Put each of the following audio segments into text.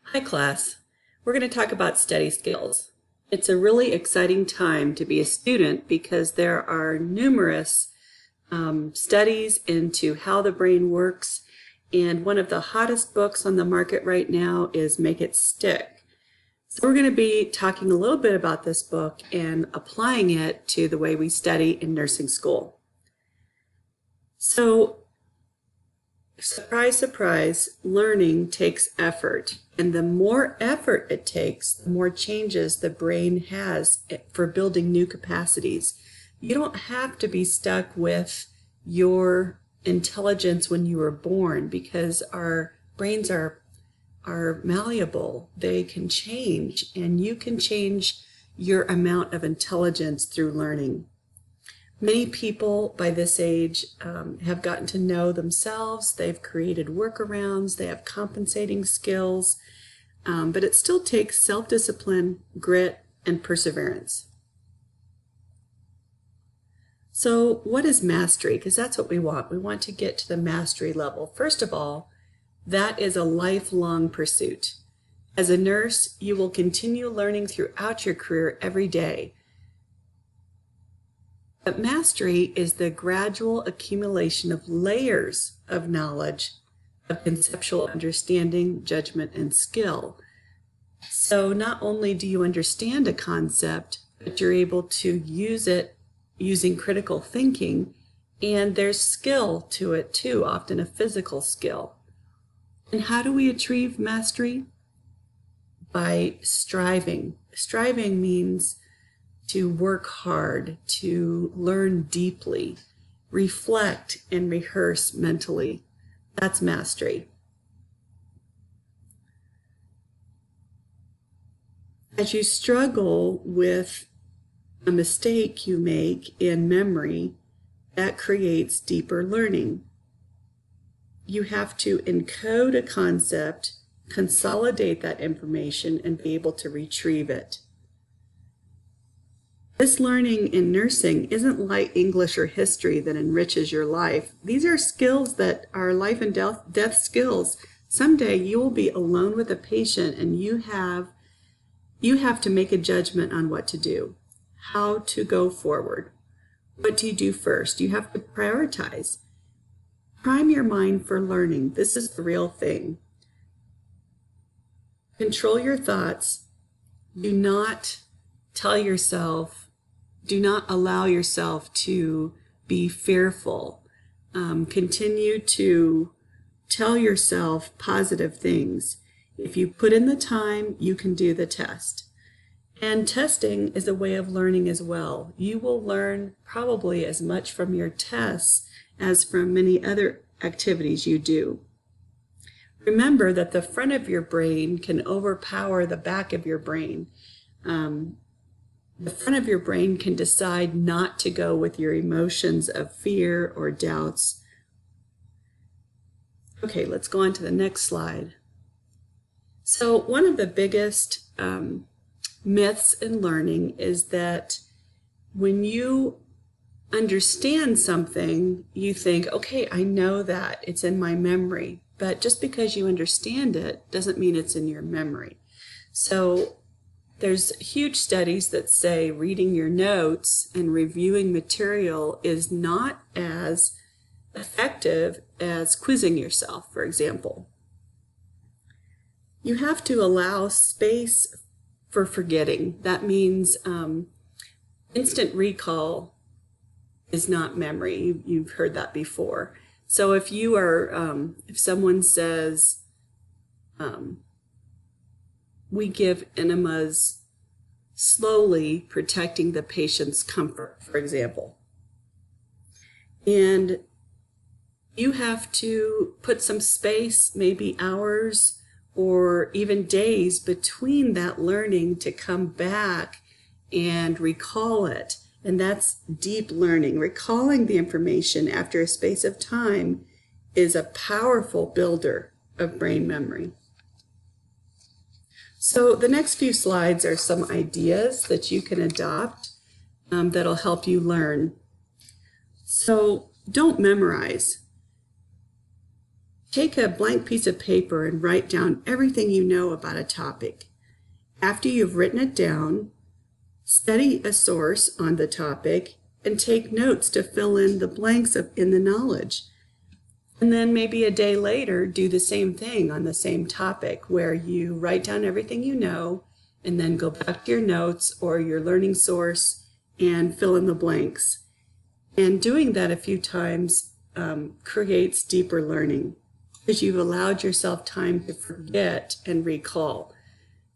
Hi class, we're going to talk about study skills. It's a really exciting time to be a student because there are numerous studies into how the brain works, and one of the hottest books on the market right now is Make It Stick. So we're going to be talking a little bit about this book and applying it to the way we study in nursing school. So surprise, surprise, learning takes effort. And the more effort it takes, the more changes the brain has for building new capacities. You don't have to be stuck with your intelligence when you were born, because our brains are malleable. They can change, and you can change your amount of intelligence through learning. Many people by this age have gotten to know themselves. They've created workarounds. They have compensating skills. But it still takes self-discipline, grit, and perseverance. So what is mastery? Because that's what we want. We want to get to the mastery level. First of all, that is a lifelong pursuit. As a nurse, you will continue learning throughout your career every day. But mastery is the gradual accumulation of layers of knowledge, of conceptual understanding, judgment, and skill. So not only do you understand a concept, but you're able to use it using critical thinking, and there's skill to it too, often a physical skill. And how do we achieve mastery? By striving. Striving means to work hard, to learn deeply, reflect and rehearse mentally. That's mastery. As you struggle with a mistake you make in memory, that creates deeper learning. You have to encode a concept, consolidate that information, and be able to retrieve it. This learning in nursing isn't like English or history that enriches your life. These are skills that are life and death skills. Someday you will be alone with a patient, and you have to make a judgment on what to do, how to go forward. What do you do first? You have to prioritize. Prime your mind for learning. This is the real thing. Control your thoughts. Do not allow yourself to be fearful. Continue to tell yourself positive things. If you put in the time, you can do the test. And testing is a way of learning as well. You will learn probably as much from your tests as from many other activities you do. Remember that the front of your brain can overpower the back of your brain. The front of your brain can decide not to go with your emotions of fear or doubts. Okay, let's go on to the next slide. So one of the biggest myths in learning is that when you understand something, you think, okay, I know that, it's in my memory. But just because you understand it doesn't mean it's in your memory. So there's huge studies that say reading your notes and reviewing material is not as effective as quizzing yourself, for example. You have to allow space for forgetting. That means instant recall is not memory. You've heard that before. So if you are, if someone says, we give enemas slowly, protecting the patient's comfort, for example, and you have to put some space, maybe hours or even days between that learning to come back and recall it. And that's deep learning. Recalling the information after a space of time is a powerful builder of brain memory. So the next few slides are some ideas that you can adopt that'll help you learn. So don't memorize. Take a blank piece of paper and write down everything you know about a topic. After you've written it down, study a source on the topic and take notes to fill in the blanks in the knowledge. And then maybe a day later, do the same thing on the same topic where you write down everything you know and then go back to your notes or your learning source and fill in the blanks. And doing that a few times creates deeper learning because you've allowed yourself time to forget and recall.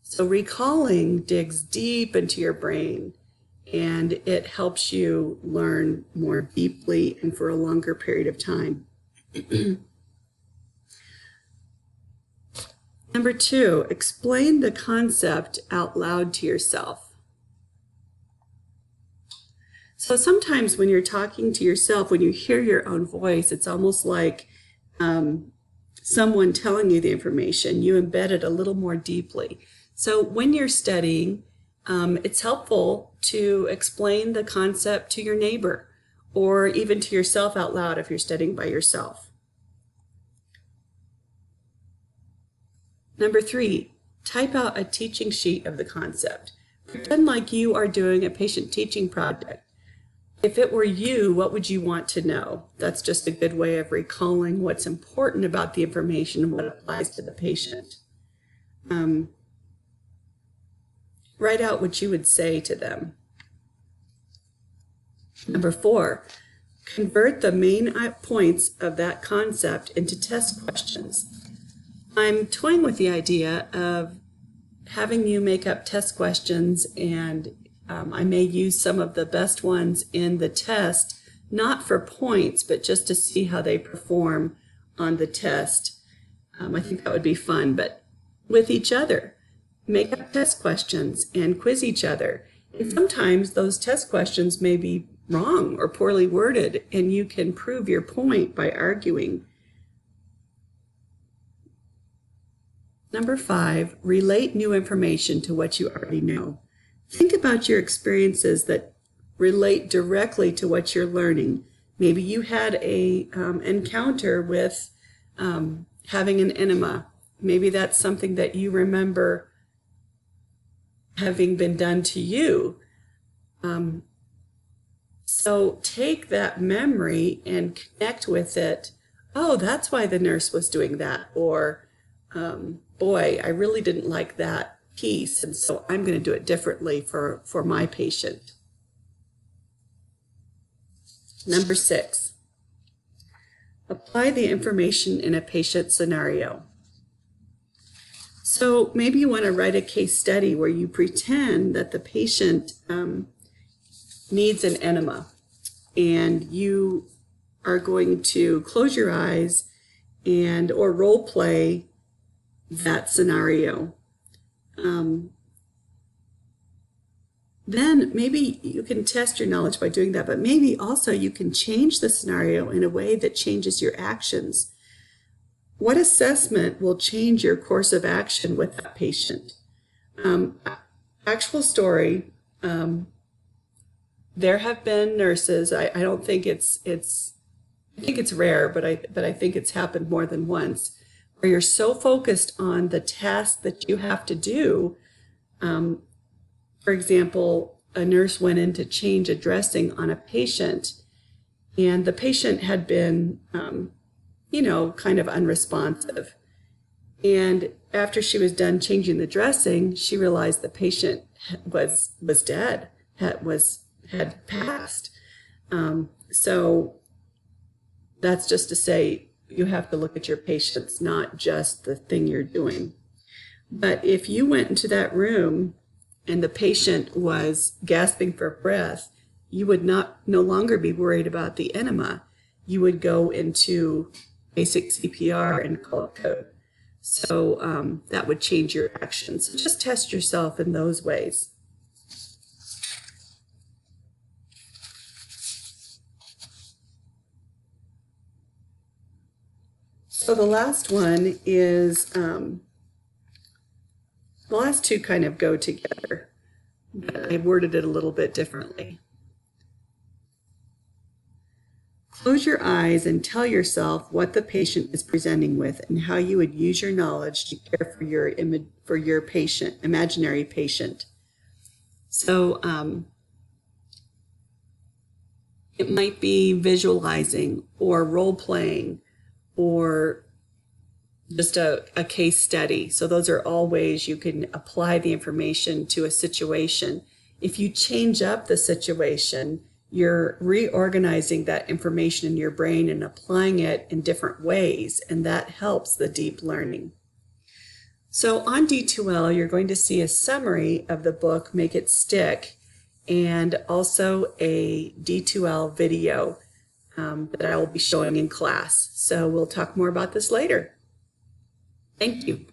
So recalling digs deep into your brain and it helps you learn more deeply and for a longer period of time. Number 2, explain the concept out loud to yourself. So sometimes when you're talking to yourself, when you hear your own voice, it's almost like someone telling you the information. You embed it a little more deeply. So when you're studying, it's helpful to explain the concept to your neighbor or even to yourself out loud if you're studying by yourself. Number 3, type out a teaching sheet of the concept. Pretend like you are doing a patient teaching project. If it were you, what would you want to know? That's just a good way of recalling what's important about the information and what applies to the patient. Write out what you would say to them. Number 4, convert the main points of that concept into test questions. I'm toying with the idea of having you make up test questions, and I may use some of the best ones in the test, not for points, but just to see how they perform on the test. I think that would be fun, but with each other. Make up test questions and quiz each other. And sometimes those test questions may be wrong or poorly worded, and you can prove your point by arguing. Number 5, relate new information to what you already know. Think about your experiences that relate directly to what you're learning. Maybe you had a encounter with having an enema. Maybe that's something that you remember having been done to you. So take that memory and connect with it. Oh, that's why the nurse was doing that. Or, boy, I really didn't like that piece, and so I'm going to do it differently for my patient. Number 6, apply the information in a patient scenario. So maybe you want to write a case study where you pretend that the patient needs an enema, and you are going to close your eyes and or role play that scenario. Then maybe you can test your knowledge by doing that, but maybe also you can change the scenario in a way that changes your actions. What assessment will change your course of action with that patient? Actual story, there have been nurses, I don't think I think it's rare, but I think it's happened more than once, where you're so focused on the task that you have to do. For example, a nurse went in to change a dressing on a patient, and the patient had been, kind of unresponsive. And after she was done changing the dressing, she realized the patient was dead, had passed. So that's just to say, you have to look at your patients, not just the thing you're doing. But if you went into that room and the patient was gasping for breath, you would no longer be worried about the enema. You would go into basic CPR and call it code. So that would change your actions. So just test yourself in those ways. So the last one is, the last two kind of go together, but I worded it a little bit differently. Close your eyes and tell yourself what the patient is presenting with and how you would use your knowledge to care for your patient, imaginary patient. So it might be visualizing or role-playing or just a case study. So those are all ways you can apply the information to a situation. If you change up the situation, you're reorganizing that information in your brain and applying it in different ways, and that helps the deep learning. So on D2L, you're going to see a summary of the book, Make It Stick, and also a D2L video that I will be showing in class. So we'll talk more about this later. Thank you.